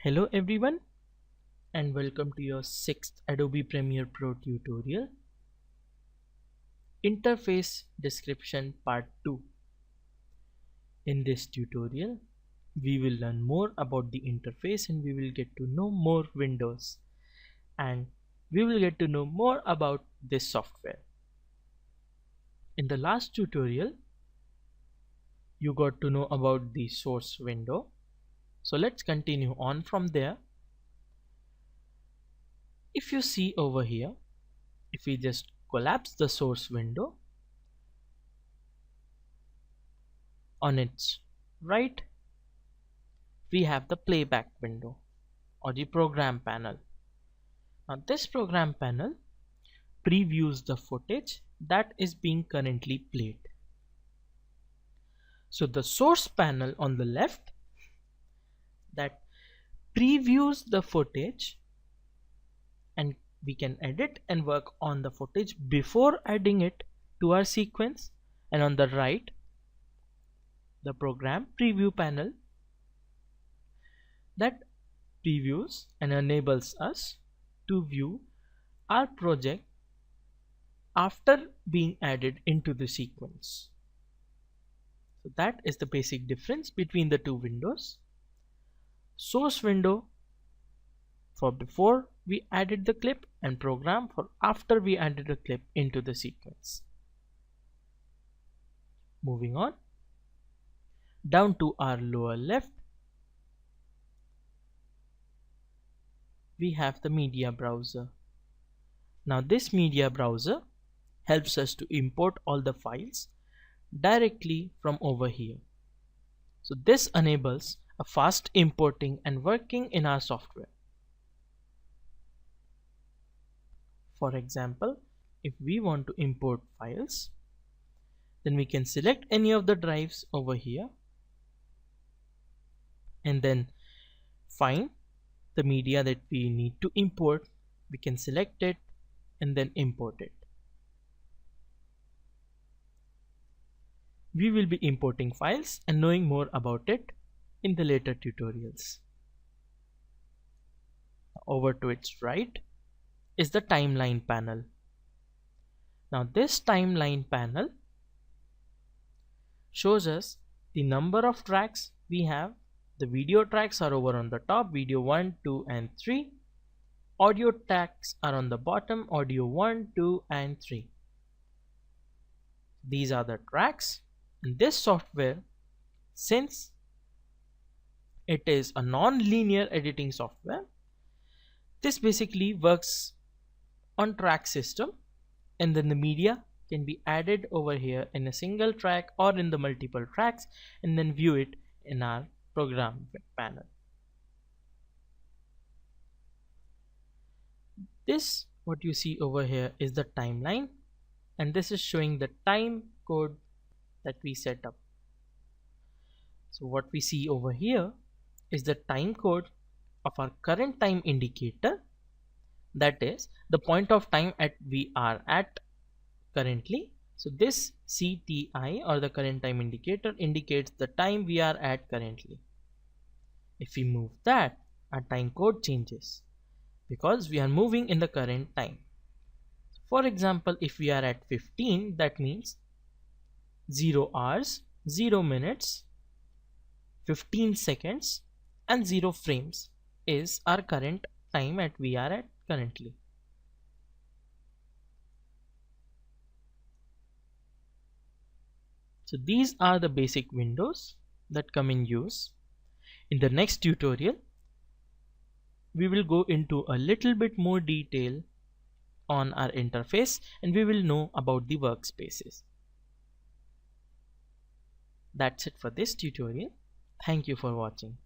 Hello everyone and welcome to your 6th Adobe Premiere Pro tutorial. Interface Description Part 2. In this tutorial, we will learn more about the interface and we will get to know more windows and we will get to know more about this software. In the last tutorial, you got to know about the source window. So let's continue on from there. If you see over here, if we just collapse the source window, on its right we have the playback window or the program panel. Now this program panel previews the footage that is being currently played. So the source panel on the left that previews the footage, and we can edit and work on the footage before adding it to our sequence, and on the right the program preview panel that previews and enables us to view our project after being added into the sequence. So that is the basic difference between the two windows. Source window for before we added the clip and program for after we added a clip into the sequence. Moving on down to our lower left, we have the media browser. Now this media browser helps us to import all the files directly from over here. So this enables a fast importing and working in our software. For example, if we want to import files, then we can select any of the drives over here and then find the media that we need to import. We can select it and then import it. We will be importing files and knowing more about it in the later tutorials. Over to its right is the timeline panel. Now this timeline panel shows us the number of tracks we have. The video tracks are over on the top, video 1, 2 and 3. Audio tracks are on the bottom, audio 1, 2 and 3. These are the tracks. In this software, since it is a non-linear editing software, this basically works on track system, and then the media can be added over here in a single track or in the multiple tracks and then view it in our program panel. This what you see over here is the timeline, and this is showing the time code that we set up. So what we see over here is the time code of our current time indicator, that is the point of time at we are at currently. So this CTI or the current time indicator indicates the time we are at currently. If we move that, our time code changes because we are moving in the current time. For example, if we are at 15, that means 0 hours, 0 minutes, 15 seconds and 0 frames is our current time at we are at currently. So these are the basic windows that come in use. In the next tutorial, we will go into a little bit more detail on our interface and we will know about the workspaces. That's it for this tutorial. Thank you for watching.